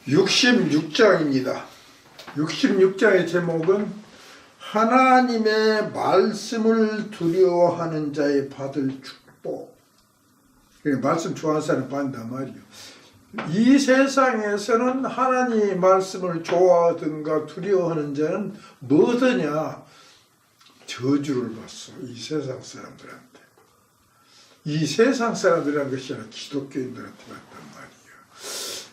66장입니다. 66장의 제목은 하나님의 말씀을 두려워하는 자의 받을 축복. 말씀 좋아하는 사람 받는단 말이에요. 이 세상에서는 하나님의 말씀을 좋아하든가 두려워하는 자는 뭐더냐? 저주를 받어. 이 세상 사람들한테. 이 세상 사람들이란 것이 아니라 기독교인들한테 받단 말이에요.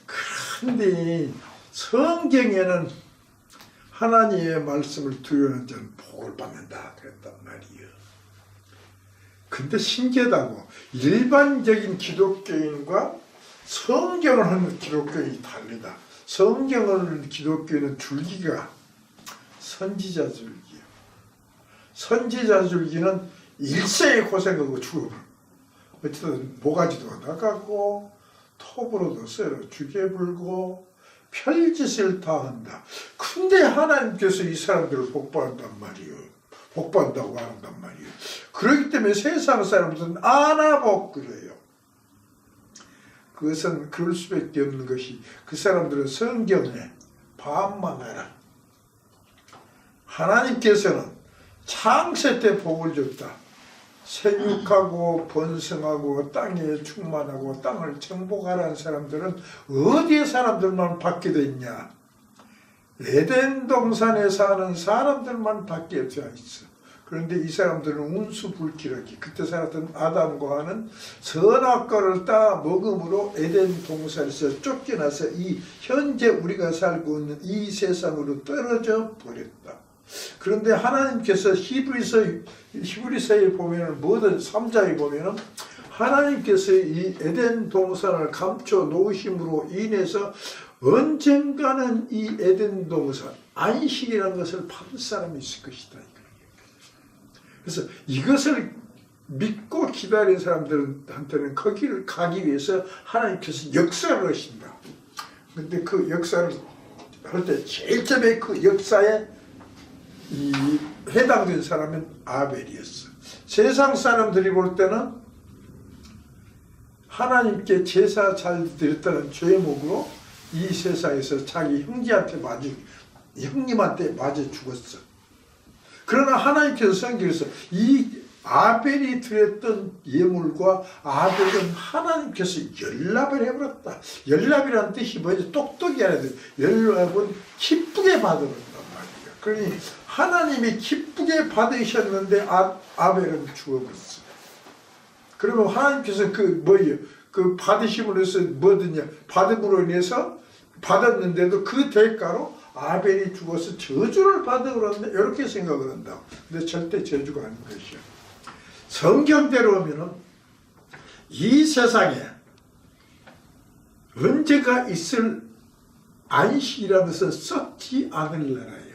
그런데 성경에는 하나님의 말씀을 두려워하는 자는 복을 받는다 그랬단 말이에요. 근데 신기하다고 일반적인 기독교인과 성경을 하는 기독교인이 다르다. 성경을 하는 기독교인은 줄기가 선지자 줄기예요. 선지자 줄기는 일생에 고생하고 죽어버려. 어쨌든 모가지도 나가고 톱으로도 쇠로 죽여 불고 별짓을 다 한다. 근데 하나님께서 이 사람들을 복받는단 말이에요. 복받는다고 말한단 말이에요. 그렇기 때문에 세상 사람들은 안하복 그래요. 그것은 그럴 수밖에 없는 것이 그 사람들은 성경에 반만 해라. 하나님께서는 창세 때 복을 줬다. 생육하고 번성하고 땅에 충만하고 땅을 정복하라는 사람들은 어디에 사람들만 받게 됐냐? 에덴 동산에 사는 사람들만 받게 되어 있어. 그런데 이 사람들은 운수불길하게 그때 살았던 아담과 하는 선악과를 따 먹음으로 에덴 동산에서 쫓겨나서 이 현재 우리가 살고 있는 이 세상으로 떨어져 버렸다. 그런데 하나님께서 히브리서에 보면은 뭐든 3장에 보면은 하나님께서 이 에덴 동산을 감춰 놓으심으로 인해서 언젠가는 이 에덴 동산 안식이라는 것을 받을 사람이 있을 것이다. 그래서 이것을 믿고 기다린 사람들한테는 거기를 가기 위해서 하나님께서 역사를 하신다. 근데 그 역사를 할 때 제일 처음에 그 역사에 이 해당된 사람은 아벨이었어. 세상 사람들이 볼 때는 하나님께 제사 잘 드렸다는 죄목으로 이 세상에서 자기 형님한테 맞아 죽었어. 그러나 하나님께서 성경에서 이 아벨이 드렸던 예물과 아벨은 하나님께서 연락을 해버렸다. 연락이라는 뜻이 뭐지? 똑똑이 아니라 연락은 기쁘게 받아버린단 말이에요. 그러니 하나님이 기쁘게 받으셨는데 아벨은 죽어버렸어. 그러면 하나님께서 그 받으심으로 해서 뭐든지 받음으로 인해서 받았는데도 그 대가로 아벨이 죽어서 저주를 받으러는데 이렇게 생각을 한다. 근데 절대 저주가 아닌 것이야. 성경대로 하면은 이 세상에 언제가 있을 안식이라는 것은 썩지 않을 나라예요.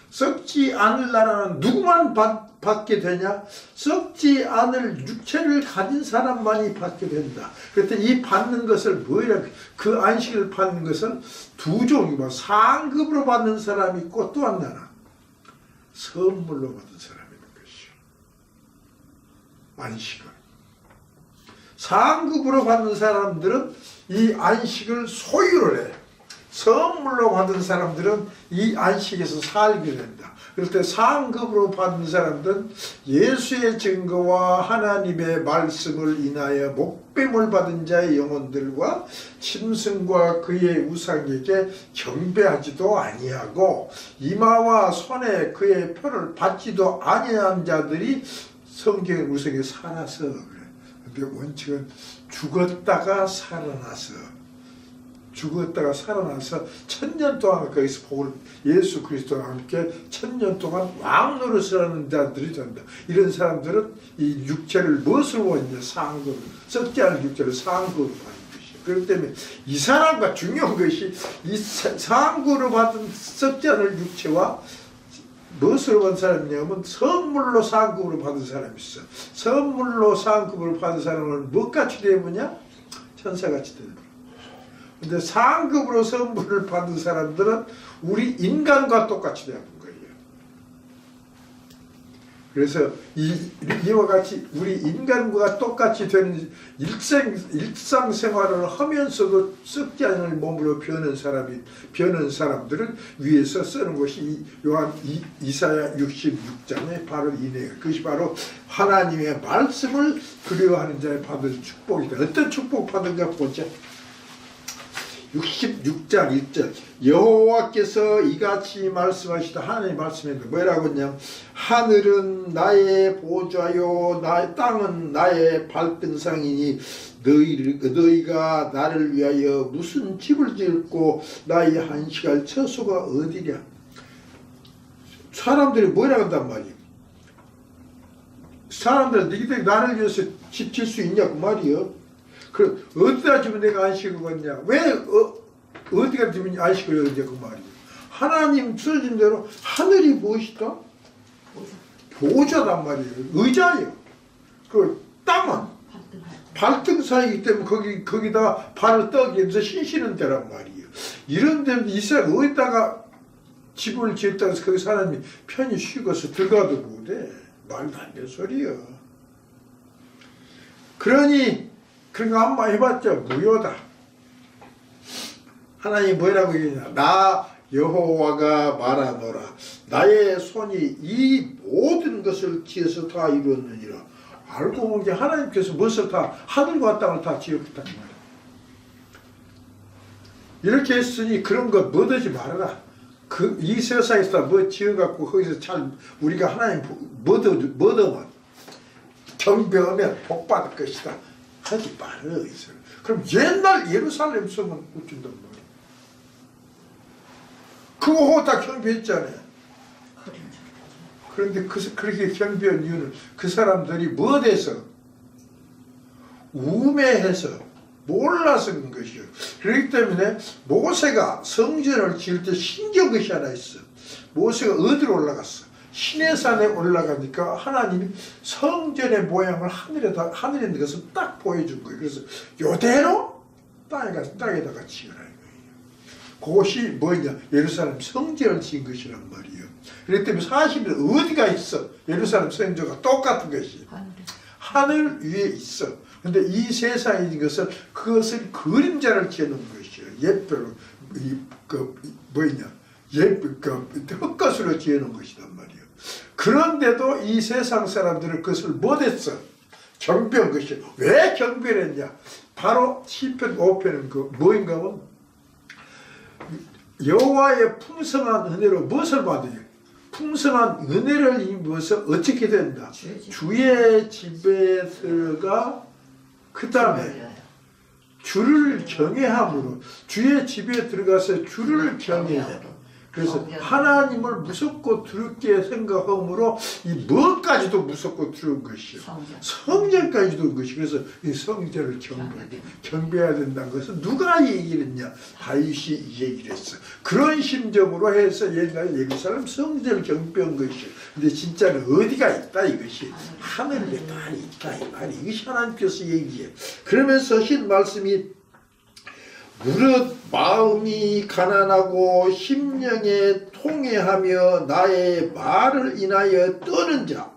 썩지 않을 나라는 누구만 받게 되냐? 썩지 않을 육체를 가진 사람만이 받게 된다. 그런데 이 받는 것을 뭐라 그 안식을 받는 것은 두 종류가 상급으로 받는 사람이 있고 또 하나는 선물로 받은 사람이 있는 것이요. 안식을. 상급으로 받는 사람들은 이 안식을 소유를 해요. 선물로 받은 사람들은 이 안식에서 살게 된다. 그럴 때 상급으로 받은 사람들은 예수의 증거와 하나님의 말씀을 인하여 목배물 받은 자의 영혼들과 짐승과 그의 우상에게 경배하지도 아니하고 이마와 손에 그의 표를 받지도 아니한 자들이 성경의 우상에 살아서 그래. 근데 원칙은 죽었다가 살아나서 1000년 동안 거기서 복을 예수 그리스도와 함께 1000년 동안 왕 노릇을 하는 자들이 된다. 이런 사람들은 이 육체를 무엇으로 보느냐? 상급, 썩지 않은 육체를 상급으로 받는 것이에요. 그렇기 때문에 이 사람과 중요한 것이 이 상급으로 받은 썩지 않을 육체와 무엇으로 받은 사람이냐면 선물로 상급으로 받은 사람이 있어. 선물로 상급으로 받은 사람은 뭐같이 되느냐? 천사같이 되는. 근데 상급으로 선물을 받은 사람들은 우리 인간과 똑같이 되는 거예요. 그래서 이와 같이 우리 인간과 똑같이 되는 일상생활을 하면서도 썩지 않을 몸으로 변한 사람들을 위해서 쓰는 것이 이사야 66장의 바로 이내요. 그것이 바로 하나님의 말씀을 그리워하는 자에 받을 축복이다. 어떤 축복 받은가 보자. 66장 1절 여호와께서 이같이 말씀하시다. 하나님 말씀했는데 뭐라고 했냐면 하늘은 나의 보좌요 땅은 나의 발등상이니 너희가 나를 위하여 무슨 집을 짓고 나의 한식할 처소가 어디냐. 사람들이 뭐라고 한단 말이에요. 사람들은 너희들이 나를 위해서 집 질 수 있냐고 말이요. 그럼 어디다 주면 내가 안식을 얻냐? 왜 어디가 주면 안식을 얻냐 그 말이에요. 하나님 써진 대로 하늘이 무엇이다? 보좌단 말이에요. 의자예요. 그 땅은 발등사이기 때문에 거기다 발을 떠기면서 신시는 데란 말이에요. 이런 데는 이스라엘 어디다가 집을 지었다고 해서 거기 사람이 편히 쉬고서 들어가도 못해. 말도 안 되는 소리요. 그러니 그런 거 한번 해봤자 무효다. 하나님 뭐라고 얘기하냐. 나 여호와가 말하노라. 나의 손이 이 모든 것을 지어서 다 이루었느니라. 알고 보니 하나님께서 무엇을 다 하늘과 땅을 다 지었단 말이야. 이렇게 했으니 그런 거 묻지 말아라. 이 세상에서 뭐 지어갖고 거기서 잘 우리가 하나님 묻으면 경배하면 복받을 것이다. 하지 말아요. 그럼 옛날 예루살렘 성은 어쩐단 말이야. 그거 다 경배했잖아요. 그런데 그렇게 경배한 이유는 그 사람들이 무엇에서 우매해서 몰라서 그런 것이요. 그렇기 때문에 모세가 성전을 지을 때 신기한 것이 하나 있어. 모세가 어디로 올라갔어? 시내산에 올라가니까 하나님이 성전의 모양을 하늘에 있는 것을 딱 보여준 거예요. 그래서 요대로 땅에다가 지으라 이거예요. 그것이 뭐냐? 예루살렘 성전을 지은 것이란 말이에요. 그렇기 때문에 사실은 어디가 있어? 예루살렘 성전과 똑같은 것이 하늘 위에 있어. 근데 이 세상에 있는 것을 그것을 그림자를 지어놓은 것이에요. 옛별로 헛것으로 지어놓은 것이란 말이에요. 그런데도 이 세상 사람들은 그것을 못했어. 경배한 것이. 왜 경배를 했냐? 바로 시편 5편은 뭐인가 하면 여호와의 풍성한 은혜로 무엇을 받아요? 풍성한 은혜를 입어서 어떻게 된다? 주의 집에 들어가 그 다음에 주를 경외함으로 주의 집에 들어가서 주를 경외해. 그래서 하나님을 무섭고 두렵게 생각함으로 이 뭐까지도 무섭고 두려운 것이요. 성전까지도 것이. 그래서 이 성전을 경배해야 된다는 것은 누가 얘기를 했냐? 다윗이 얘기를 했어. 그런 심정으로 해서 옛날에 예루살렘 성전을 경배한 것이요. 근데 진짜는 어디가 있다 이것이? 하늘에 다 있다 이 말이. 이것이 하나님께서 얘기해. 그러면서 신 말씀이 무릇 마음이 가난하고 심령에 통해하며 나의 말을 인하여 떠는 자,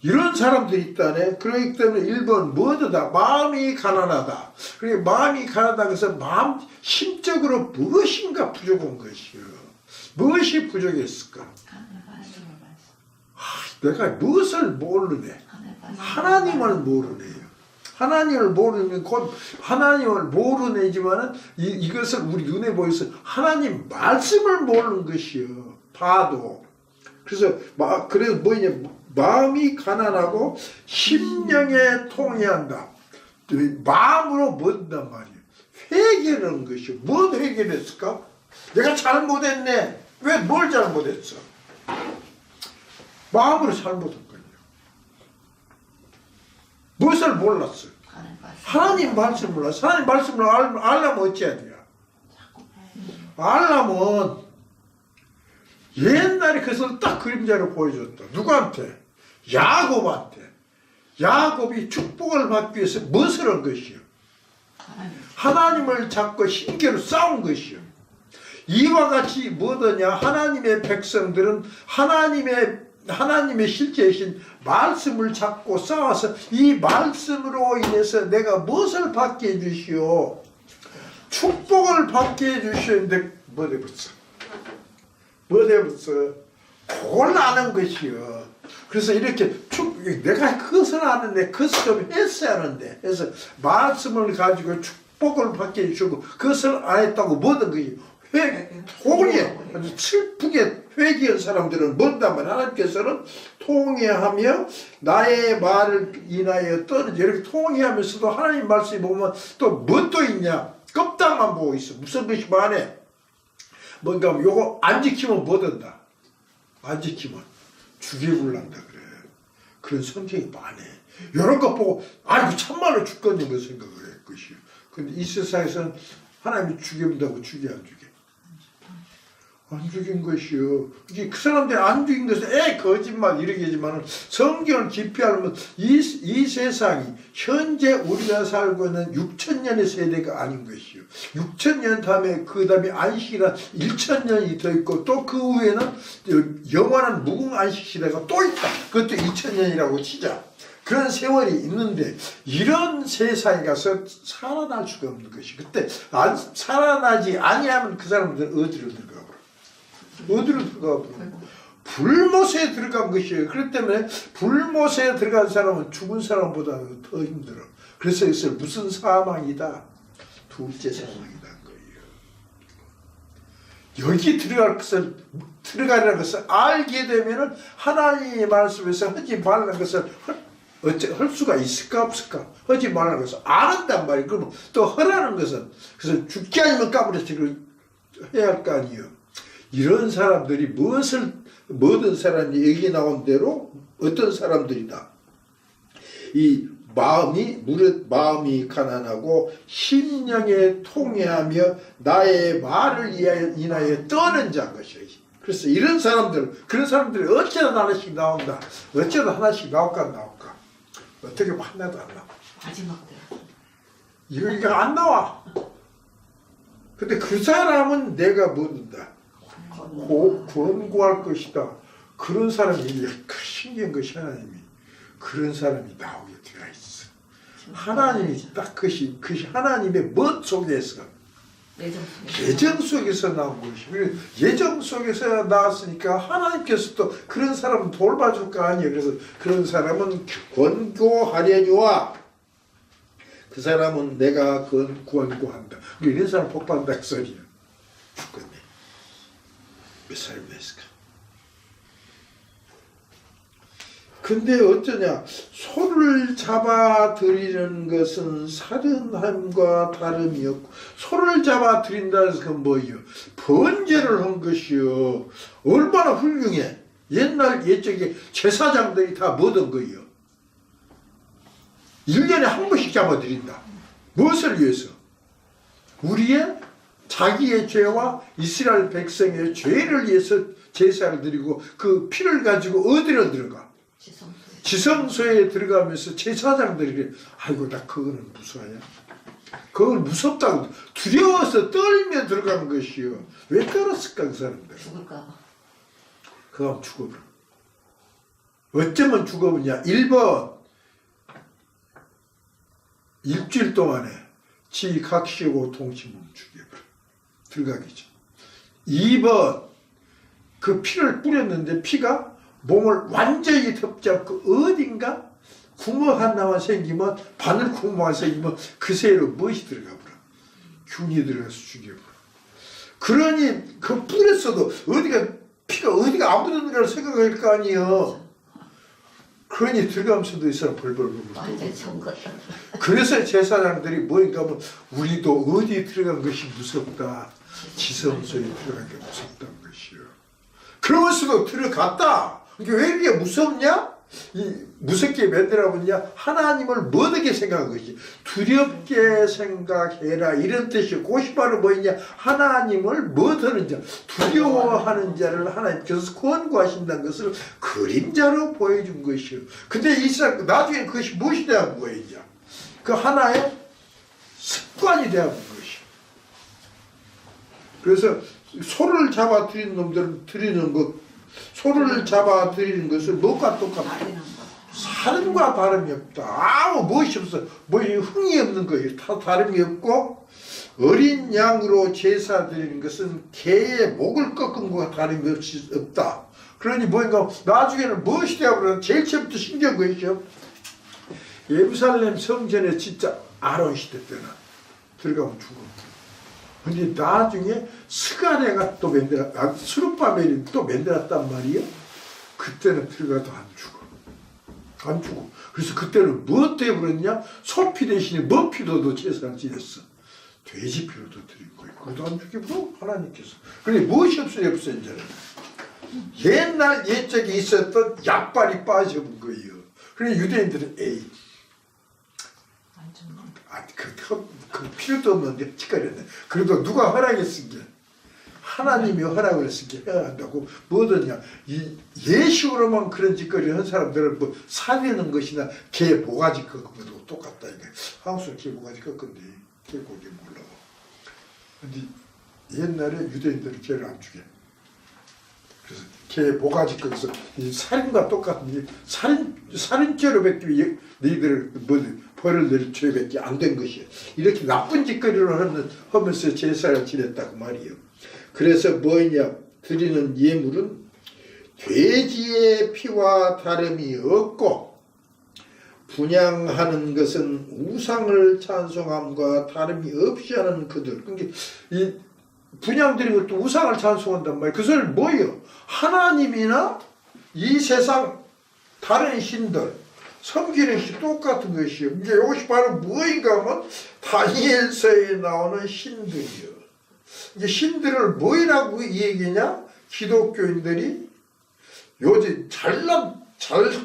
이런 사람들이 있다네. 그렇기 때문에 1번 뭐다? 마음이 가난하다. 그러니까 마음이 가난하다 해서 심적으로 무엇인가 부족한 것이요. 무엇이 부족했을까? 내가 무엇을 모르네. 하나님을 모르네요. 하나님을 모르면 곧 하나님을 모르네지만은 이것을 우리 눈에 보여서 하나님 말씀을 모르는 것이요. 봐도. 그래서 뭐냐? 마음이 가난하고 심령에 통해한다. 마음으로 뭔단 말이에요. 회개하는 것이요. 뭔 회개를 했을까? 내가 잘못했네. 왜 뭘 잘못했어? 마음으로 잘못한 거예요. 무엇을 몰랐어? 하나님 말씀을 몰랐어. 하나님 말씀을 알려면 어찌해야 돼요? 알려면 옛날에 그것을 딱 그림자로 보여줬다. 누구한테? 야곱한테. 야곱이 축복을 받기 위해서 무엇을 한 것이요? 하나님을 잡고 신기로 싸운 것이요. 이와 같이 뭐더냐? 하나님의 백성들은 하나님의 하나님의 실제이신 말씀을 잡고 싸워서 이 말씀으로 인해서 내가 무엇을 받게 해주시오? 축복을 받게 해주시는데 뭐 돼버렸어? 뭐 돼버렸어? 그걸 아는 것이요. 그래서 이렇게 내가 그것을 아는데 그것을 좀 했어야 하는데, 그래서 말씀을 가지고 축복을 받게 해주고 그것을 안 했다고 뭐든 통해 아주 슬프게 회개한 사람들은 뭔다면 하나님께서는 통해하며 나의 말을 인하여 떠는지 이렇게 통해하면서도 하나님 말씀이 보면 또 뭣도 있냐? 껍데기만 보고 있어. 무슨 것이 많네. 뭔가 요거 안 지키면 뭐 된다? 안 지키면 죽여불란다 그래. 그런 성경이 많네. 이런 거 보고 아이고 참말로 죽겠는 거 생각을 할 것이요. 근데 이 세상에서는 하나님이 죽인다고 죽여 안 죽여? 안 죽인 것이요. 그 사람들이 안 죽인 것은 거짓말 이렇게 하지만 성경을 깊이 알면 이 세상이 현재 우리가 살고 있는 6천년의 세대가 아닌 것이요. 6천년 다음에 그 다음에 안식이란 1천년이 더 있고 또 그 후에는 영원한 무궁 안식 시대가 또 있다. 그것도 2천년이라고 치자. 그런 세월이 있는데 이런 세상에 가서 살아날 수가 없는 것이. 그때 살아나지 아니하면 그 사람들은 어디로 들어가 버려? 어디로 들어가 버려? 불못에 들어간 것이에요. 그렇기 때문에 불못에 들어간 사람은 죽은 사람보다 더 힘들어. 그래서 이것을 무슨 사망이다? 둘째 사망이다 거예요. 여기 들어가는 것을 알게 되면은 하나님의 말씀에서 하지 말라는 것을 할 수가 있을까 없을까? 하지 말라는 것을 안한단 말이에요. 그러면 또 하라는 것은 그래서 죽지 않으면 까불어서 해야 할 거 아니에요. 이런 사람들이 모든 사람이 여기 나온 대로 어떤 사람들이다. 이 마음이 가난하고 심령에 통해하며 나의 말을 인하여 떠는 자인 것이에요. 그래서 이런 사람들, 그런 사람들이 어쩌다 하나씩 나온다. 어쩌다 하나씩 나올까? 어떻게 보면 하나도 안 나와. 이거 안 나와. 근데 그 사람은 내가 묻는다. 권고할 것이다. 그런 사람이 신기한 것이 하나님이 그런 사람이 나오게 되어 있어. 하나님이 딱 그것이 하나님의 멋 속에서 예정 속에서 나온 것이. 예정 속에서 나왔으니까 하나님께서 또 그런 사람은 돌봐줄 거 아니에요. 그래서 그런 사람은 권고하려니와 그 사람은 내가 권고한다. 이런 사람 복받는다 그 소리야. 죽겠네. 몇 살이 됐을까? 근데 어쩌냐? 소를 잡아 들이는 것은 살인함과 다름이 없고, 소를 잡아 들인다는 것은 뭐예요? 번제를 한 것이요. 얼마나 훌륭해. 옛적에 제사장들이 다 뭐던 거예요? 1년에 한 번씩 잡아 들인다. 무엇을 위해서? 자기의 죄와 이스라엘 백성의 죄를 위해서 제사를 드리고 그 피를 가지고 어디로 들어가? 지성소에 들어가면서 제사장들이 아이고 나 그거는 무서워요. 그걸 무섭다고 두려워서 떨며 들어가는 것이요. 왜 떨었을까 그 사람들? 죽을까봐. 그럼 죽어버려. 어쩌면 죽어버냐? 1번 일주일 동안에 지 각시고 동심을 죽여버려. 들어가겠죠. 2번 그 피를 뿌렸는데 피가 몸을 완전히 덮지 않고 어딘가 구멍 하나만 생기면 바늘 구멍만 생기면 그 새로 무엇이 들어가 버려. 균이 들어가서 죽여버려. 그러니 그 뿌렸어도 피가 어디가 안 묻었는가를 생각할 거 아니에요. 그러니 들어가면서도 이 사람 벌벌벌 그래서 제사장들이 뭐인가 하면 우리도 어디에 들어간 것이 무섭다. 지성소에 들어간 게 무섭다는 것이요. 그러면서도 들어갔다. 이게 왜 이렇게 무섭냐? 무섭게 만들어보냐? 하나님을 뭐하게 생각한 것이 두렵게 생각해라 이런 뜻이고, 그것이 바로 뭐냐? 하나님을 뭐하는 자, 두려워하는 자를 하나님께서 권고하신다는 것을 그림자로 보여준 것이요. 근데 이 사람 나중에 그것이 무엇이 되어 보이냐? 그 하나의 습관이 되어 본 것이요. 그래서 소를 잡아 들이는 놈들은 들이는 것 소를 잡아 드리는 것은 무엇과 똑같아? 살인과 다름이 없다. 아무 무엇이 없어. 뭐 흥이 없는 거예요. 다름이 없고, 어린 양으로 제사 드리는 것은 개의 목을 꺾은 것과 다름이 없다. 그러니 뭔가 나중에는 무엇이 되어버리면 제일 처음부터 신기한 것이죠. 예루살렘 성전에 진짜 아론 시대 때는 들어가면 죽어. 근데 나중에 스가랴가 또 스룹바벨이 또 만들었단 말이에요. 그때는 들어가도 안 죽어. 안 죽어. 그래서 그때는 무엇 때문에 그랬냐? 소피 대신에 머피도도 제사를 지냈어. 돼지 피로도 드린 거예요. 그것도 안 죽이고 하나님께서. 그런데 무엇이 없어요, 이제는. 옛날 옛적에 있었던 약발이 빠져본 거예요. 그러니 유대인들은 그 필요도 없는데 짓거렸네. 그래도 누가 허락했은 게 하나님이 허락을 했은 게 해야 한다고. 뭐더냐, 이 예식으로만 그런 짓거리 한 사람들은 뭐 살리는 것이나 개 모가지 꺾은 것도 똑같다. 이게 한국에서 개 모가지 꺾은데 개 고기 몰라. 근데 옛날에 유대인들은 개를 안 죽여. 그래서 개 모가지 꺾어서 이 살인과 똑같은 살인죄로 뱉기 위해 너희들을 벌을 낼 죄밖에 안 된 것이에요. 이렇게 나쁜 짓거리를 하면서 제사를 지냈다고 말이에요. 그래서 뭐냐, 드리는 예물은 돼지의 피와 다름이 없고, 분향하는 것은 우상을 찬송함과 다름이 없이 하는 그들. 그러니까 이 분향드리는 것도 우상을 찬송한단 말이에요. 그 소리는 뭐예요? 하나님이나 이 세상 다른 신들 섬기는 것이 똑같은 것이에요. 이제 이것이 바로 무엇인가 하면 다니엘서에 나오는 신들이요. 이제 신들을 뭐라고 얘기냐? 기독교인들이 요즘 잘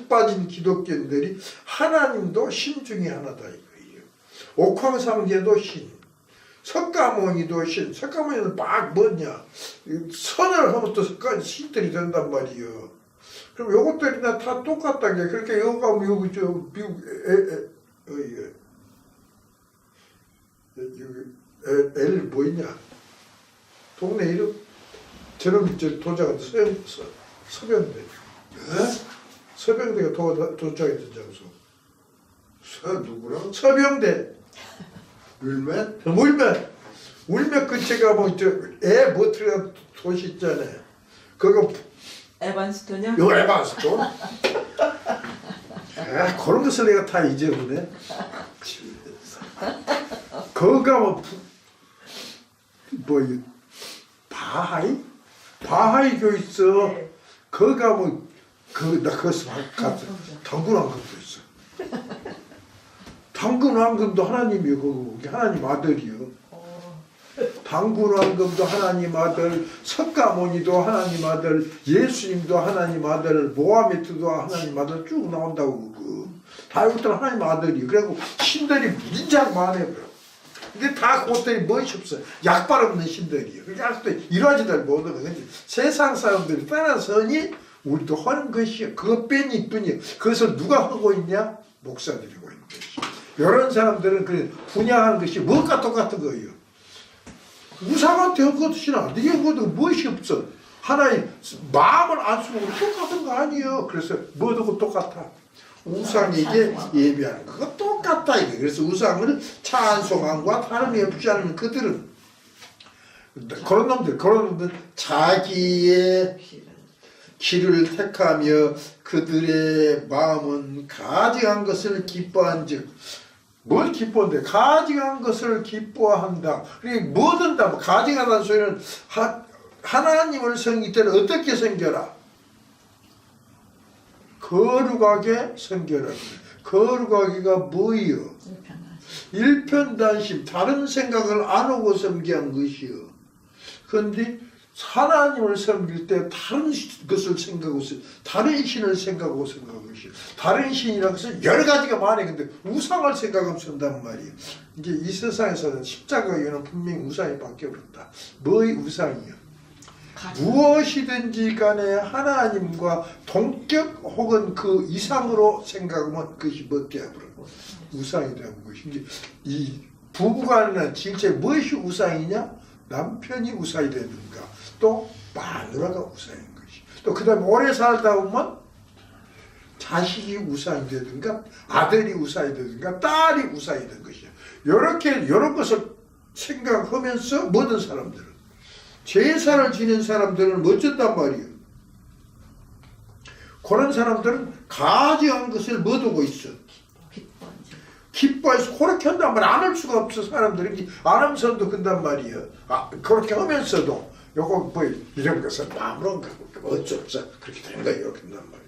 빠진 기독교인들이 하나님도 신 중에 하나다 이거예요. 옥황상제도 신, 석가모니도 신. 석가모니는 막 뭐냐? 선을 하면 또 신들이 된단 말이에요. 그럼 요것들이나 다 똑같다는 게, 그렇게 여기 가면 여기 저 미국 여기 뭐있냐? 동네 이름? 저놈이 저 도착한 서병대. 서병대가 도착했던 장소. 누구랑? 서병대. 울면 근처에 가면 뭐 들어간 도시 있잖아요. 그거 에반스톤이요? 요 에반스톤? 그런 것을 내가 다 잊어보네. 거기 가면 바하이 교회 있어. 네. 거기 가면 나 거기서 갔어. 당군왕금도 있어. 당군왕금도 하나님이요. 거기 하나님 아들이요. 당군왕금도 하나님 아들, 석가모니도 하나님 아들, 예수님도 하나님 아들, 모하메트도 하나님 아들 쭉 나온다고. 다 이것들은 하나님 아들이요. 그리고 신들이 무진장 많아요. 근데 다 그것들이 무엇이 없어요. 약발 없는 신들이에요. 약도 이루어지들 못하는 거지. 세상 사람들이 따라서니 우리도 하는 것이요. 그것 뿐이 뿐이에요. 그것을 누가 하고 있냐? 목사들이 하고 있는 것이요. 이런 사람들은 그 분야하는 것이 무엇과 똑같은 거예요. 우상한테 한 것이나 네가 한 것도 무엇이 없어. 하나님 마음을 안 쓰고 똑같은 거 아니에요. 그래서 뭐도 똑같아. 우상에게 예배하는 그거 똑같다 이게. 그래서 우상을 찬송함과 다름이 없지 않은 그들은 그런 놈들 자기의 길을 택하며 그들의 마음은 가증한 것을 기뻐한즉. 뭘 기뻐한대? 가증한 것을 기뻐한다. 그러니까 뭐든 다 가증하다는 소리는 하나님을 섬길 때는 어떻게 섬겨라? 거룩하게 섬겨라. 거룩하기가 뭐예요? 일편단심, 다른 생각을 안 하고 섬기한 것이요. 그런데 하나님을 섬길 때 다른 것을 생각하고, 다른 신을 생각하고 섬기는 것이요. 다른 신이라는 것은 여러 가지가 많아요. 근데 우상을 생각하면 쓴단 말이에요. 이제 이 세상에서는 십자가에는 분명히 우상이 바뀌어버렸다. 뭐의 우상이요? 무엇이든지 간에 하나님과 동격 혹은 그 이상으로 생각하면 그것이 뭐 되어버려? 우상이 되는 것인지. 이 부부간에는 진짜 무엇이 우상이냐? 남편이 우상이 되는가? 또 마누라가 우상인 것이. 또 그 다음에 오래 살다 보면 자식이 우상이 되든가 아들이 우상이 되든가 딸이 우상이 된 것이야. 이런 것을 생각하면서 모든 사람들은 제사를 지낸 사람들은 어쩐단 말이에요. 그런 사람들은 가지한 것을 못 오고 있어. 기뻐해서 그렇게 한단 말이야. 안 할 수가 없어. 사람들이 안 하면서도 그런단 말이에요. 그렇게 하면서도 요거 뭐 이런 것은 마음으로 어쩔 수 없어. 그렇게 된 거예요. 이렇게 한단 말이에요.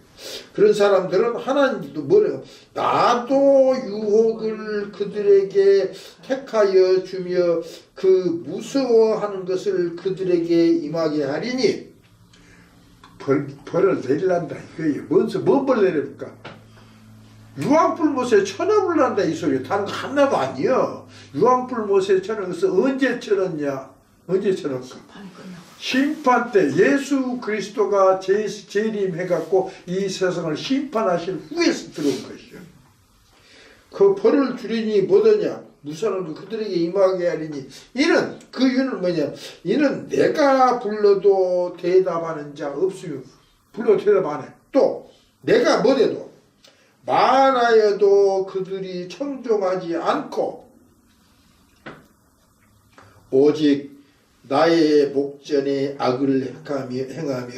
그런 사람들은 하나님도 뭐래요? 나도 유혹을 그들에게 택하여 주며 그 무서워하는 것을 그들에게 임하게 하리니 벌을 내리란다 이거예요. 뭔 벌 내립니까? 유황불못에 천업을 난다 이 소리예요. 다른 거 하나도 아니에요. 유황불못에 천업, 그래서 언제 천었냐? 언제 천었까? 심판 때 예수 그리스도가 재림해갖고 이 세상을 심판하신 후에서 들어온 것이죠. 그 벌을 주리니 뭐더냐? 무사는 그들에게 임하게 하리니 이는 그 이유는 뭐냐? 이는 내가 불러도 대답하는 자 없으며 불러도 대답 안 해. 또 내가 뭐래도 말하여도 그들이 청종하지 않고 오직 나의 목전에 악을 행하며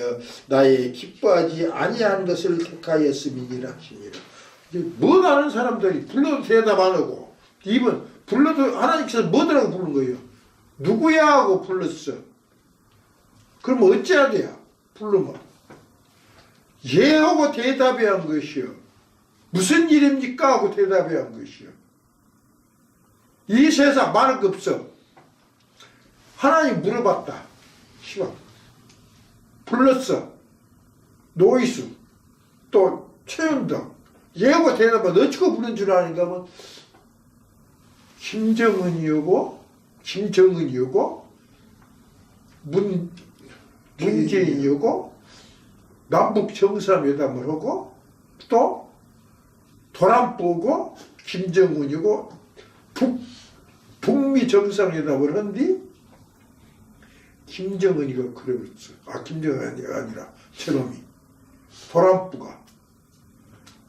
나의 기뻐하지 아니한 것을 택하였음이니라 하시니라. 못 아는 사람들이 불러도 대답 안 하고 입은 불러도 하나님께서 뭐더라고 부른 거예요? 누구야 하고 불렀어. 그럼 어찌해야 돼요? 부르면 예 하고 대답해야 한 것이요. 무슨 일입니까? 하고 대답해야 한 것이요. 이 세상 말할 거 없어. 하나님 물어봤다. 시방 불렀어. 노이수 또 최은덕 예고 대답은 어찌고 부른 줄 아는가 하면 김정은이고 문재인이고 남북 정상회담을 하고 또 도란보고 김정은이고 북미 정상회담을 한 뒤 김정은이가 그랬어. 김정은이 아니라 저놈이 도란부가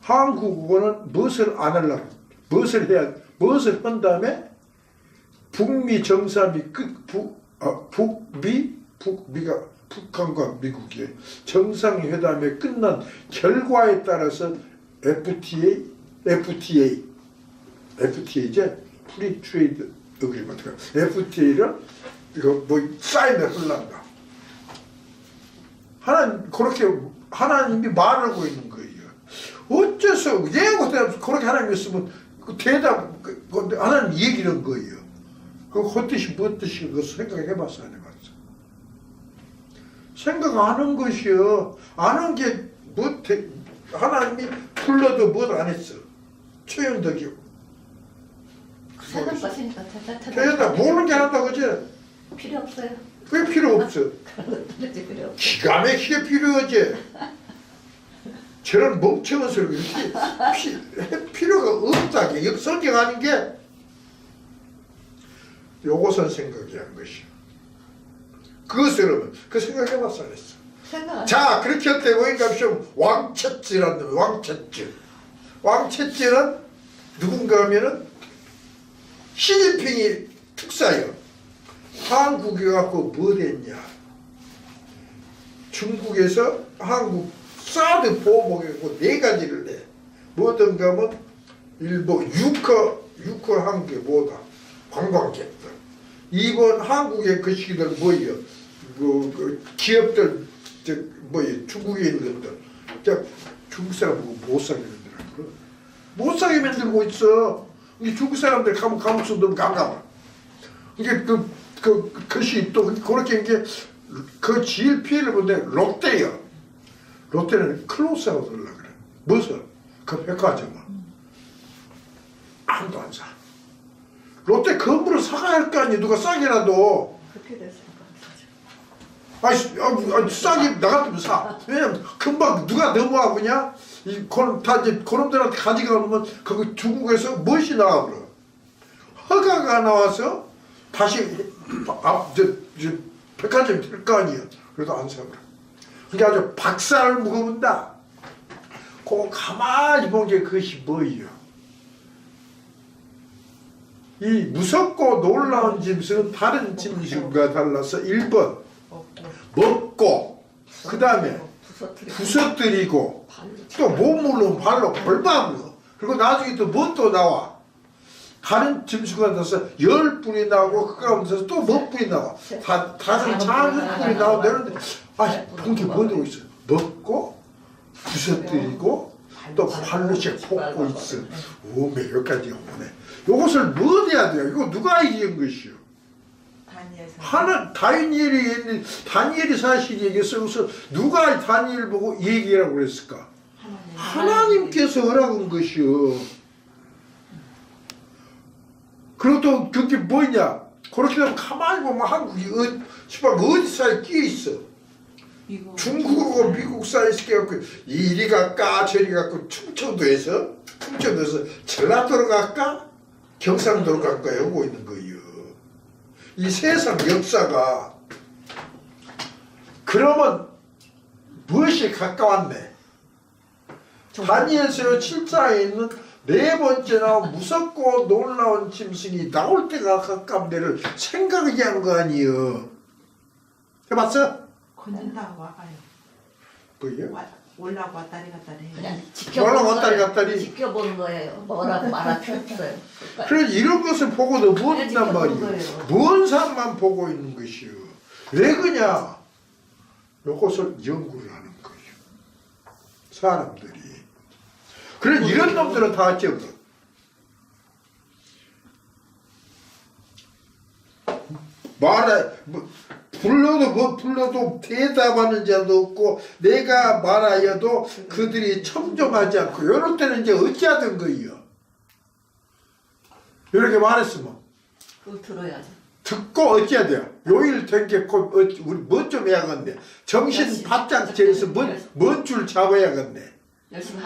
한국어는 무엇을 안 하려고 무엇을 한 다음에 북미 정상이 북한과 미국의 정상회담이 끝난 결과에 따라서 FTA이제 프리 트레이드 어그리먼트가 FTA를 이거 뭐 사인을 하려는가. 하나님이 말하고 있는 거예요. 어째서 예고 대답 그렇게 하나님이 쓰면 그 대답 하나님 얘기를 거예요. 그 헛뜻이 무엇뜻이 그거 생각해봤어 안 해봤어? 생각 안 한 것이요. 아는 게 못해. 하나님이 불러도 뭘 안 했어. 최연덕이요. 사는 것이니까 최연덕 모르는 게 하나다 그지? 필요 없어요. 왜 필요 없어? 필요 없어. 기가 막히게 필요하지. 저런 멍청한 소리 이렇게 필요가 없다게 역설적 아닌 게 요것은 생각이 한 것이야. 그것을 그 생각해봤어 안 했어. 자 그렇게 할 때 보니까 좀 왕채찌라는 놈이 왕채찌는 누군가 하면은 시진핑이 특사예요. 한국에 갖고 뭐 됐냐? 중국에서 한국 사드 보호목이고 4가지를 내. 뭐든가 하면 일본 유커 한국에 뭐다? 관광객들. 2번 한국의 그 시기들 뭐예요? 그 기업들 뭐예요? 중국에 있는 것들. 자 중국 사람 보고 못 사게 만들어. 못 사게 만들고 있어. 이 중국 사람들 가면 가면서도 깜깜아. 이게 그것이 또 그렇게 이게 그 지을 피해를 보는데 롯데요. 롯데는 클로스하고 들으려고 그래. 무슨? 그 백화점은. 아무도 안 사. 롯데 건물을 사가야 할 거 아니야. 누가 싸게라도. 아니 싸게 나 같으면 사. 왜냐면 금방 누가 넘어가보냐? 다 이제 그놈들한테 가져가면 거기 중국에서 무엇이 나와 그래. 허가가 나와서 다시 백화점이 될 거 아니야. 그래도 안 사 그래. 그러니까 아주 박살을 먹어본다. 그거 가만히 본 게 그것이 뭐예요? 이 무섭고 놀라운 짐승은 다른 짐승과 달라서 1번 먹고 그 다음에 부서뜨리고 또 몸으로 발로 벌방으로 그리고 나중에 또 뭐 또 나와 다른 짐승과 달라서 10뿔이 나오고 그 가운데서 또 몇 뿔이 나와 다른 작은 뿔이 나오는데 본 게 뭐 들고 있어? 먹고 부서뜨리고 또 발로씩 볶고 있어. 오메 여기까지 오네. 이것을 뭐 해야 돼요? 이거 누가 얘기한 것이요? 다니엘이 사실 얘기했어. 그래서 누가 다니엘 보고 얘기라고 그랬을까? 하나님께서 허락한 것이요. 그리고 또 그게 뭐냐? 그렇게 되면 가만히 보면 한국이 어디 사이에 끼어 있어. 중국하고 미국 사이에 끼어갖고 이리 갈까 저리 갈까 충청도에서 전라도로 갈까 경상도로 갈까 이러고 있는 거예요. 이 세상 역사가 그러면 무엇이 가까웠네? 다니엘서 7장에 있는 네 번째 나온 무섭고 놀라운 짐승이 나올 때가 가까운 데를 생각이 한 거 아니에요. 해봤어? 걷는다 와가요. 뭐예요? 올라고 왔다리 갔다리 해요. 그냥 올라갔다리 갔다리. 지켜보는 거예요. 뭐라고 말할 필요 없어요. 그래 이런 것을 보고도 못 그냥 한단 지켜보는 말이에요. 거예요. 뭔 사람만 보고 있는 것이요. 왜 그냐? 이것을 연구를 하는 거예요. 사람들이. 그래 이런 놈들은 다 어쩌고 불러도 대답하는 자도 없고 내가 말하여도 그들이 청종하지 않고 이럴 때는 이제 어찌하던 거예요. 이렇게 말했으면 그걸 들어야지. 듣고 어찌해야 돼요? 요일 된 게 곧 우리 뭐 좀 해야겠네. 정신 바짝 차려서 뭔 줄 잡아야겠네.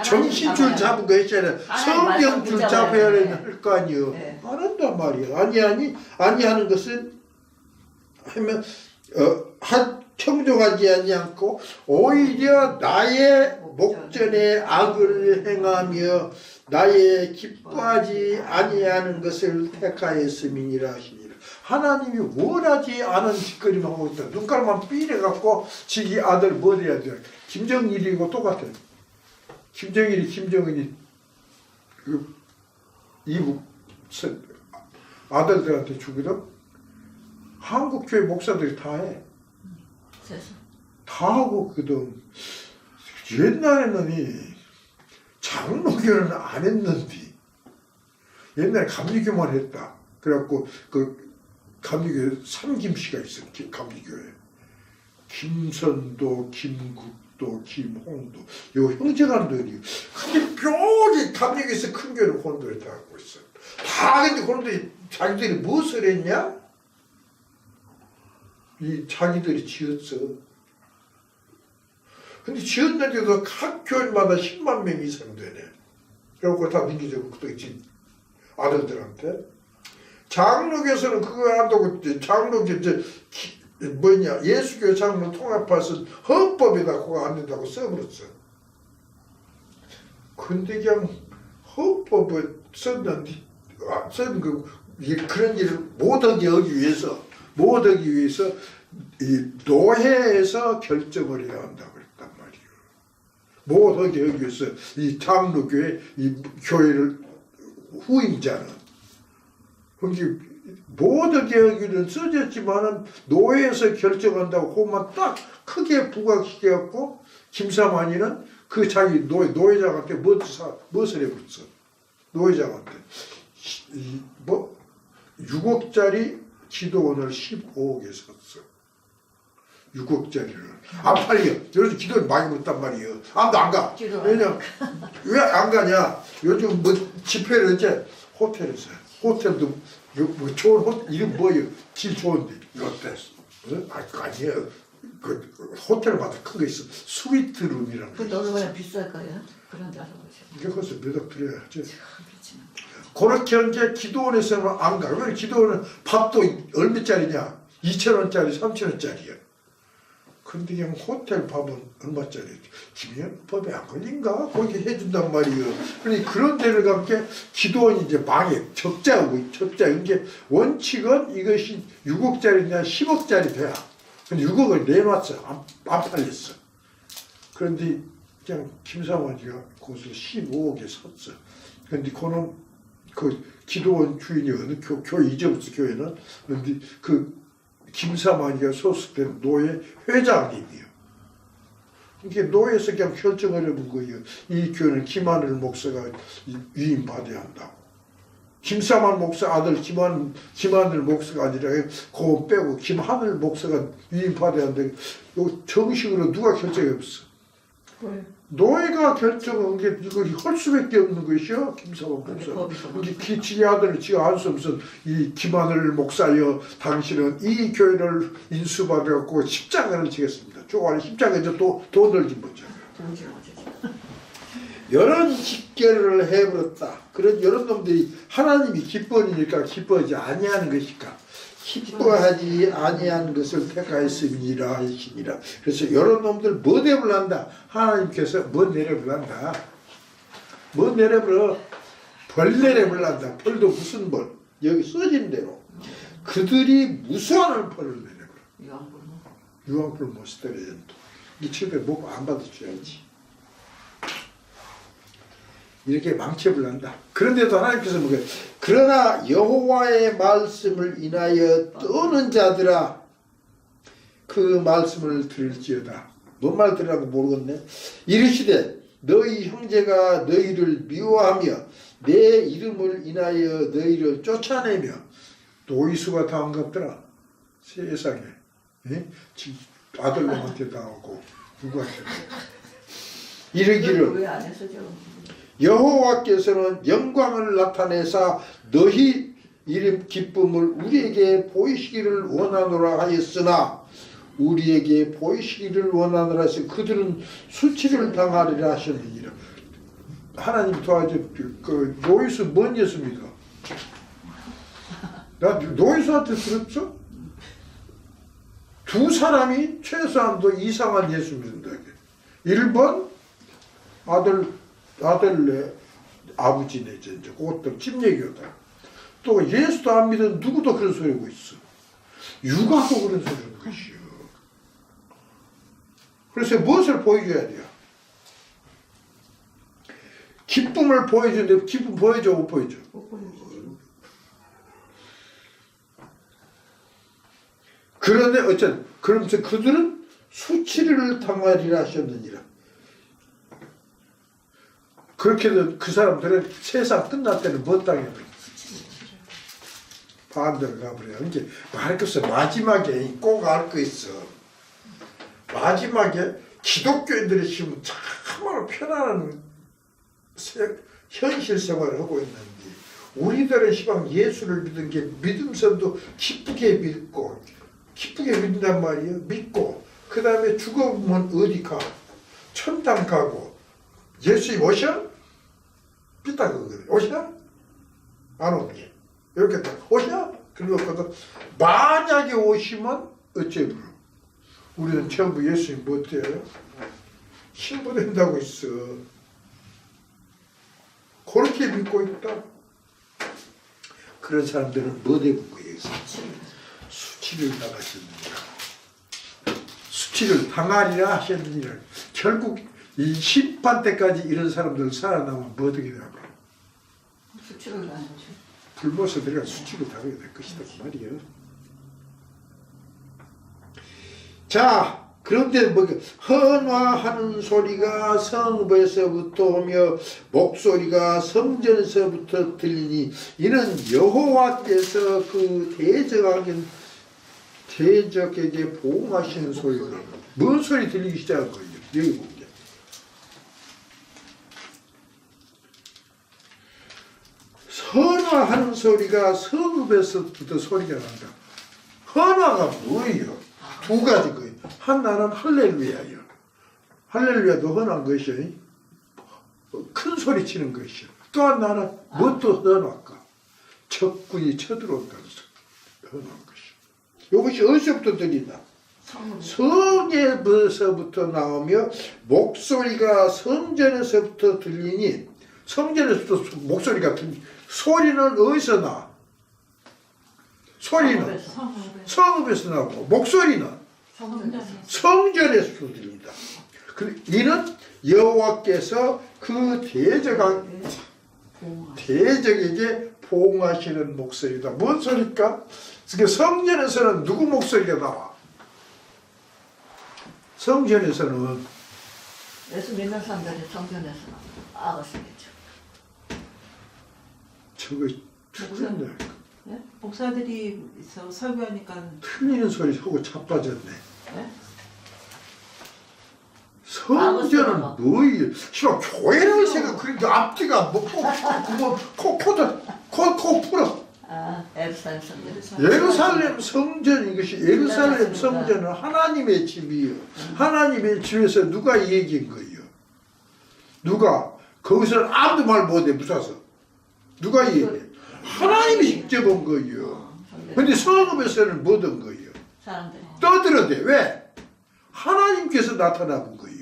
정신줄 잡은 거 있잖아요. 성경줄 잡아야 할 거 아니에요. 네. 안 한단 말이에요. 아니하는 것은 하면 청종하지 않고 오히려 나의 목전에 악을 행하며 나의 기뻐하지 아니하는 것을 택하였음이니라 하시니라. 하나님이 원하지 않은 짓거리만 하고 있다. 눈깔만 삐래갖고 지기 아들 뭐 해야 돼요? 김정일이고 똑같아요. 김정은이 이북 아들들한테 주거든. 한국 교회 목사들이 다 해. 다 하고 그든 옛날에는 이 장로교는 안 했는데 옛날에 감리교만 했다. 그래갖고 그 감리교회 삼김씨가 있어. 감리교회 김선도, 김국도, 김홍도 요 형제간들이 근데 뼈기 감리교회에서 큰 교회를 혼돈을 다 하고 있어. 다 근데 그런데 자기들이 무엇을 했냐? 이 자기들이 지었어. 근데 지었는데도 각 교회마다 10만 명 이상 되네. 그래갖고 다 민기적으로 그때 아들들한테. 장로교에서는 그거 안 하고 장로교 예수교 장로 통합해서 헌법에다 그거 안 된다고 써버렸어. 근데 그냥 헌법에 썼는데 쓴 그런 일을 못하게 하기 위해서 이 노회에서 결정을 해야 한다고 그랬단 말이에요. 못하게 하기 위해서 이 장로교회 이 교회를 후임자는 그게 못하게 하기는 써졌지만은 노회에서 결정한다고 그것만 딱 크게 부각시켜갖고 김사만이는 그 자기 노회장한테 무엇을 해버렸어. 노회장한테 6억짜리 기도원을 15억에 샀어. 6억짜리를. 안 팔려. 요즘 기도를 많이 못단 말이에요. 아무도 안 가. 왜냐? 왜 안 가냐? 요즘 뭐 집회를 이제 호텔에서. 호텔도 뭐 좋은 호텔 이름 뭐예요? 질 좋은데 이거 어때? 아니에요. 그 호텔마다 큰 거 있어. 스위트룸이라는 거. 너는 왜 비쌀 거야? 그런 데서 이게 벌써 몇억 들여야지. 그렇게 이제 기도원에서는 안 가. 왜 기도원은 밥도 얼마짜리냐? 2,000원짜리, 3,000원짜리야. 근데 그냥 호텔 밥은 얼마짜리? 김영법에 안 걸린가? 거기 해준단 말이에요. 그러니 그런 데를 가면 기도원이 이제 망해. 적자고, 적자. 이게 원칙은 이것이 6억짜리냐 10억짜리 돼야. 근데 6억을 내놨어. 안 팔렸어. 그런데 그냥 김사원이가 거기서 15억에 샀어. 근데 그는 그 기도원 주인이 어느 교회 잊어버렸어, 교회는. 그런데 그 김사만이가 소속된 노예 회장님이요. 이게 노예에서 그냥 결정을 해본 거예요. 이 교회는 김하늘 목사가 위임받아야 한다고. 김사만 목사 아들 김하늘 목사가 아니라 그거 빼고 김하늘 목사가 위임받아야 한다고. 요 정식으로 누가 결정해봤어? 노예가 결정한 게 이거 할 수밖에 없는 것이요. 김사만 목사. 이게 지 아들을 지가 안 쓰면서 이 김하늘 목사여 당신은 이 교회를 인수받아갖고 십자가를 지겠습니다. 조안에 십자가에서 또 돈을 진 거죠. 이런 직결을 해버렸다. 그런 이런 놈들이 하나님이 기뻐하니까 기뻐하지 아니하는 것일까? 기뻐하지 아니한 것을 택하였음이니라 하시니라. 그래서 이런 놈들 뭐 내버린다? 하나님께서 뭐 내려버린다? 뭐 내려버려? 벌 내려버린다. 벌도 무슨 벌? 여기 써진 대로 그들이 무수한 벌을 내려버려. 유황불 못 쓰더라도 이 집에 뭐 안 받아줘야지. 이렇게 망쳐버린다. 그런데도 하나님께서 뭐게? 그러나 여호와의 말씀을 인하여 떠는 자들아 그 말씀을 들을지어다. 뭔 말 들으라고 모르겠네. 이르시되 너희 형제가 너희를 미워하며 내 이름을 인하여 너희를 쫓아내며 노이수가 당한 것더라. 세상에. 예? 아들놈한테 당하고 누구한테 이르기를 왜 안 했어죠? 여호와께서는 영광을 나타내사 너희 이름 기쁨을 우리에게 보이시기를 원하노라 하였으나 우리에게 보이시기를 원하노라 해서 그들은 수치를 당하리라 하셨느니라. 하나님 도와줘. 그 노이수 뭔 예수입니까? 나 노이수한테 들었죠? 두 사람이 최소한도 이상한 예수 믿는다. 1번 아들네 아버지네 전제 그것도 집 얘기였다. 또 예수도 안 믿은 누구도 그런 소리 하고 있어. 육아도 그런 소리 하는 것이요. 그래서 무엇을 보여줘야 돼요? 기쁨을 보여주는데 기쁨 보여줘 못 보여줘? 그런데 어쨌든 그러면서 그들은 수치를 당하리라 하셨느니라. 그렇게는 그 사람들은 세상 끝날 때는 못 당해요. 반대로 가버려요. 이제 말할 거 없어. 마지막에 꼭 알 거 있어. 마지막에 기독교인들이 지금 참으로 편안한 현실 생활을 하고 있는데 우리들은 시방 예수를 믿은 게 믿음선도 기쁘게 믿고 기쁘게 믿는단 말이에요. 믿고 그 다음에 죽어보면 어디 가? 천당 가고 예수님 오셔? 삐딱 그거거든. 오셔? 안 오게. 이렇게 딱 오셔? 그러거든. 만약에 오시면 어째부러? 우리는 전부 예수님 못 돼요? 신부된다고 있어. 그렇게 믿고 있다. 그런 사람들은 뭐 되는 거예요? 수치를 당하셨느니라. 수치를 당하리라 하셨느니라. 결국 이 심판 때까지 이런 사람들 살아남으면 뭐 어떻게 되냐고. 수치를 당하죠. 불모서들이가 수치를 당하게 될 것이다 그 말이에요. 자, 그런데 뭐 헌화하는 소리가 성읍에서부터 오며 목소리가 성전에서부터 들리니 이는 여호와께서 그 대적에게 보응하시는 소리가 뭔 소리 들리기 시작한 거예요. 여기 보게. 헌화하는 소리가 성읍에서부터 소리가 난다. 헌화가 뭐예요? 두 가지 거예요. 하나는 할렐루야예요. 할렐루야도 헌한 것이요. 큰 소리 치는 것이요. 또 하나는 무엇도 헌할까? 적군이 쳐들어온다는 헌한 것이요. 이것이 어디서부터 들린다? 성에서부터 나오며 목소리가 성전에서부터 들리니 성전에서부터 목소리가 들리니 소리는 어디서 나? 소리는 성읍에서 나오고 목소리는 성전에서 들립니다. 이는 여호와께서 그 대적에게 보응하시는 목소리다. 뭔 소리일까? 성전에서는 누구 목소리가 나와? 성전에서는 예수 믿는 사람들이 성전에서 아가씨겠죠. 저거 틀린다. 네? 목사들이 설교하니까 틀리는 소리 하고 자빠졌네. 네? 성전은 뭐예요? 씨발 교회를 생각 그러니까 앞뒤가 코 풀어. 예루살렘 성전. 예루살렘 성전 이것이 예루살렘 성전은 하나님의 집이요. 하나님의 집에서 누가 얘기한 거예요? 누가 거기서는 아무도 말 못해 무사서 누가 얘기해? 하나님이 직접 온 거예요. 근데 성읍에서는 뭐든 거예요? 사람들이 떠들어대. 왜? 하나님께서 나타나본 거예요.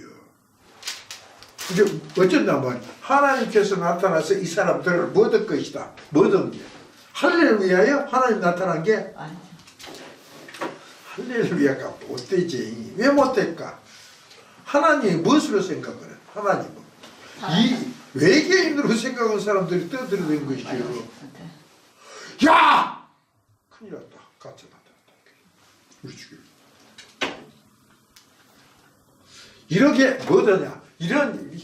이제 어쩐단 말이야. 하나님께서 나타나서 이 사람들을 뭐든 것이다. 뭐든 게. 할렐루야요? 하나님 나타난 게? 아니죠. 할렐루야가 못되지. 왜 못될까? 하나님이 무엇으로 생각을 해? 하나님은. 이 외계인으로 생각하는 사람들이 떠들어댄 것이요. 야! 큰일 났다. 가짜 나타났다. 우리 죽여. 이렇게 뭐더냐?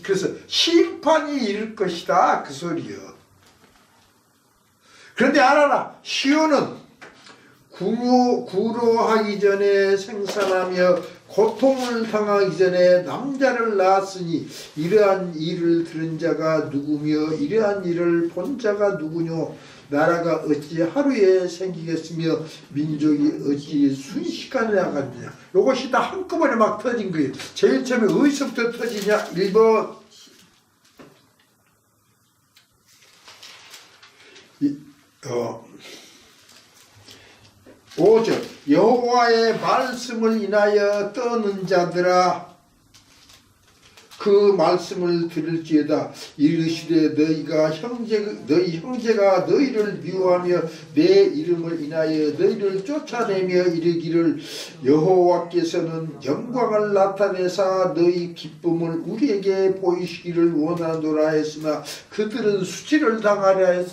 그래서 심판이 이를 것이다. 그 소리요. 그런데 알아라. 시온은 구로하기 전에 생산하며 고통을 당하기 전에 남자를 낳았으니 이러한 일을 들은 자가 누구며 이러한 일을 본 자가 누구뇨. 나라가 어찌 하루에 생기겠으며 민족이 어찌 순식간에 나가느냐. 이것이 다 한꺼번에 막 터진 거예요. 제일 처음에 어디서부터 터지냐. 1번 5절 여호와의 말씀을 인하여 떠는 자들아 그 말씀을 들을지어다. 이르시되 너희 형제가 너희를 미워하며 내 이름을 인하여 너희를 쫓아내며 이르기를 여호와께서는 영광을 나타내사 너희 기쁨을 우리에게 보이시기를 원하노라 했으나 그들은 수치를 당하려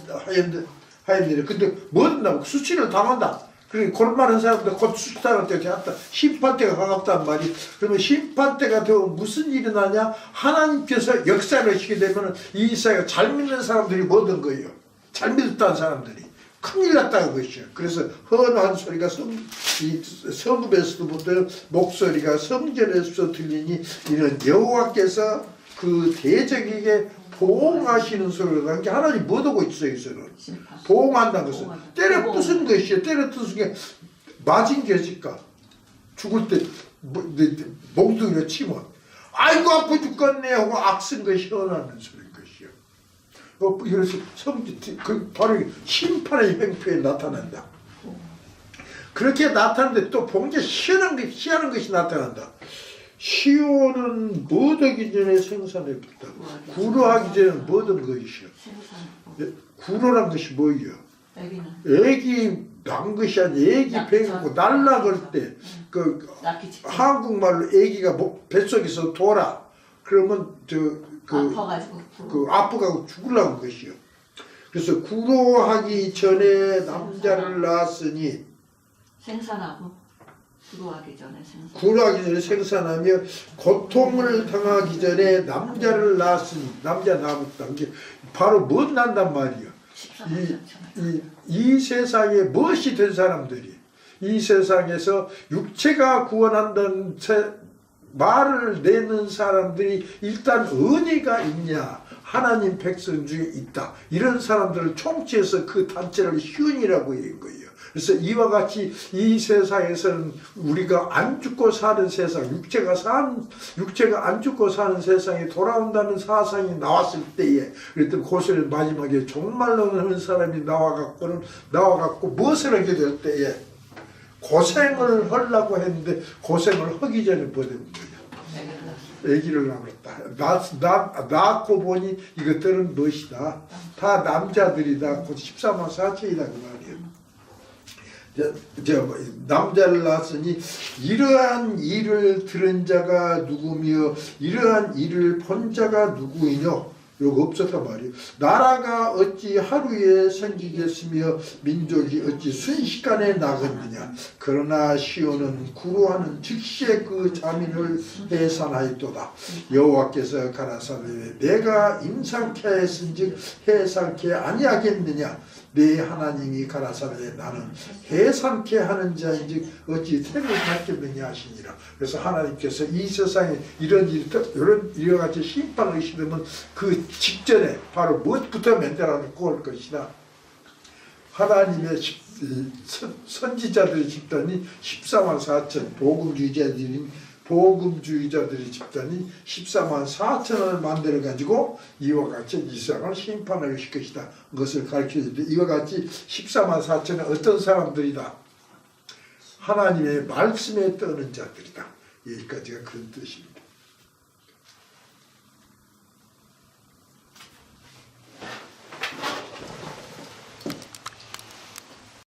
하였느니라. 근데 뭐든다고 수치를 당한다. 그러니까 골마른 사람들 곧 수치당할 때가 왔다. 심판때가 가깝단 말이. 그러면 심판때가 되면 무슨 일이 나냐? 하나님께서 역사를 하시게 되면 이 사회가 잘 믿는 사람들이 뭐든 거예요. 잘 믿었다는 사람들이 큰일 났다는 것이요. 그래서 헌한 소리가 성읍에서부터 목소리가 성전에서 들리니 이는 여호와께서 그 대적에게 보응하시는 소리가 나는 게 하나님 못 하고 있어요. 여기서는 보응한다는 것은 때려 부순 것이에요. 때려 부순 게 맞은 게질까 죽을 때 몽둥이로 치면 아이고 아파 죽겠네 하고 악쓴 것이 현하는 소리인 것이요. 그래서 바로 심판의 형편에 나타난다. 그렇게 나타나는데 또 본 게 희한한 것이 나타난다. 시온은 뭐되기 전에 생산했다. 구로하기 전에 뭐든 것이요. 구로란 것이 뭐예요? 애기 난 것이 아니라 애기 배고 날라갈 때 한국말로 애기가 뱃속에서 돌아 그러면 아파가지고 죽으려는 것이요. 그래서 구로하기 전에 남자를 낳았으니 생산하고 구로하기 전에 생산하며 고통을 당하기 전에 남자를 낳았으니 남자 낳았다. 이게 바로 뭐 난단 말이에요. 이 세상에 무엇이 된 사람들이 이 세상에서 육체가 구원한다는 말을 내는 사람들이 일단 은혜가 있냐 하나님 백성 중에 있다. 이런 사람들을 총치해서 그 단체를 희운이라고 한 거예요. 그래서 이와 같이 이 세상에서는 우리가 안 죽고 사는 세상, 육체가 안 죽고 사는 세상에 돌아온다는 사상이 나왔을 때에, 그랬더니 그것을 마지막에 종말론을 하는 사람이 나와갖고 무엇을 하게 될 때에, 고생을 하려고 했는데 고생을 하기 전에 버린 거예요. 아기를 낳았다. 낳고 보니 이것들은 무엇이다. 다 남자들이다. 곧 14만 4천이다 그 말이에요. 남자를 낳았으니 이러한 일을 들은 자가 누구며 이러한 일을 본 자가 누구이뇨? 요거 없었단 말이에요. 나라가 어찌 하루에 생기겠으며 민족이 어찌 순식간에 나겠느냐. 그러나 시온은 구루하는 즉시에 그 자민을 해산하였도다. 여호와께서 가라사대 내가 임상케 했은즉 해산케 아니하겠느냐. 내 하나님이 가라사대 나는 해산케 하는 자인즉 어찌 택을 받겠느냐 하시니라. 그래서 하나님께서 이 세상에 이런 이와 같이 심판을 하시려면 그 직전에 바로 무엇부터 만들어놓고 올 것이다. 하나님의 선지자들의 집단이 14만 4천 복음주의자들의 집단이 14만 4천을 만들어 가지고 이와 같이 이 세상을 심판을 하실 것이다. 그것을 가르쳐주는데 이와 같이 14만 4천은 어떤 사람들이다. 하나님의 말씀에 떠는 자들이다. 여기까지가 그런 뜻입니다.